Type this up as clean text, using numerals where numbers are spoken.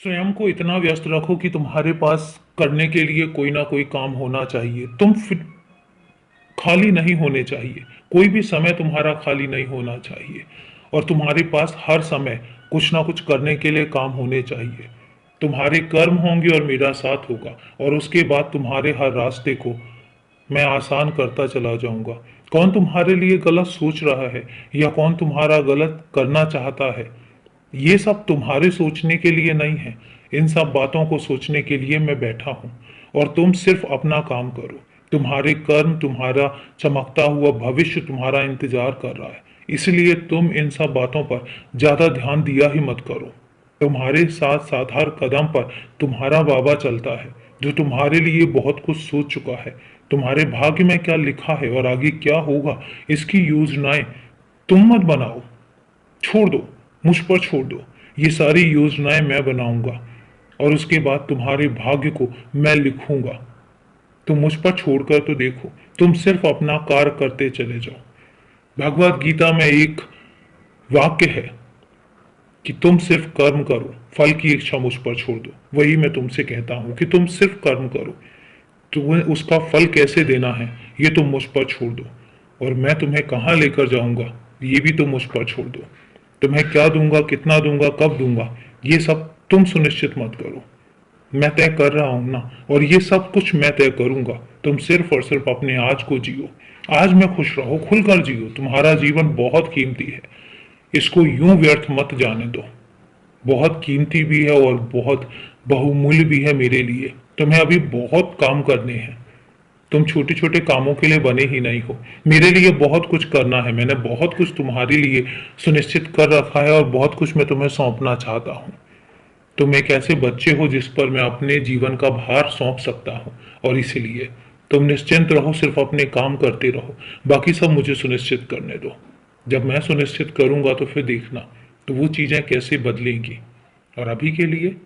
स्वयं को इतना व्यस्त रखो कि तुम्हारे पास करने के लिए कोई ना कोई काम होना चाहिए। तुम फिर खाली नहीं होने चाहिए। कोई भी समय तुम्हारा खाली नहीं होना चाहिए। और तुम्हारे पास हर समय कुछ ना कुछ करने के लिए काम होने चाहिए। तुम्हारे कर्म होंगे और मेरा साथ होगा, और उसके बाद तुम्हारे हर रास्ते को मैं आसान करता चला जाऊंगा। कौन तुम्हारे लिए गलत सोच रहा है या कौन तुम्हारा गलत करना चाहता है, ये सब तुम्हारे सोचने के लिए नहीं है। इन सब बातों को सोचने के लिए मैं बैठा हूं। और तुम सिर्फ अपना काम करो। तुम्हारे कर्म, तुम्हारा चमकता हुआ भविष्य तुम्हारा इंतजार कर रहा है। इसलिए तुम इन सब बातों पर ज्यादा ध्यान दिया ही मत करो। तुम्हारे साथ साथ हर कदम पर तुम्हारा बाबा चलता है, जो तुम्हारे लिए बहुत कुछ सोच चुका है। तुम्हारे भाग्य में क्या लिखा है और आगे क्या होगा, इसकी योजनाएं तुम मत बनाओ। छोड़ दो, मुझ पर छोड़ दो। ये सारी योजनाएं मैं बनाऊंगा, और उसके बाद तुम्हारे भाग्य को मैं लिखूंगा। तुम मुझ पर छोड़कर तो देखो। तुम सिर्फ अपना कार्य करते चले जाओ। भगवत गीता में एक वाक्य है कि तुम सिर्फ कर्म करो, फल की इच्छा मुझ पर छोड़ दो। वही मैं तुमसे कहता हूं कि तुम सिर्फ कर्म करो। तुम्हें उसका फल कैसे देना है, ये तुम मुझ पर छोड़ दो। और मैं तुम्हें कहाँ लेकर जाऊंगा, ये भी तुम मुझ पर छोड़ दो। तुम्हें क्या दूंगा, कितना दूंगा, कब दूंगा, ये सब तुम सुनिश्चित मत करो। मैं तय कर रहा हूं ना, और ये सब कुछ मैं तय करूंगा। तुम सिर्फ और सिर्फ अपने आज को जियो। आज में खुश रहो, खुलकर जियो। तुम्हारा जीवन बहुत कीमती है। इसको यूं व्यर्थ मत जाने दो। बहुत कीमती भी है और बहुत बहुमूल्य भी है मेरे लिए। तुम्हें अभी बहुत काम करने हैं। तुम छोटे छोटे कामों के लिए बने ही नहीं हो। मेरे लिए बहुत कुछ करना है। मैंने बहुत कुछ तुम्हारे लिए सुनिश्चित कर रखा है, और बहुत कुछ मैं तुम्हें सौंपना चाहता हूँ। तुम एक ऐसे बच्चे हो जिस पर मैं अपने जीवन का भार सौंप सकता हूँ, और इसीलिए तुम निश्चिंत रहो, सिर्फ अपने काम करते रहो। बाकी सब मुझे सुनिश्चित करने दो। जब मैं सुनिश्चित करूंगा तो फिर देखना, तो वो चीजें कैसे बदलेंगी। और अभी के लिए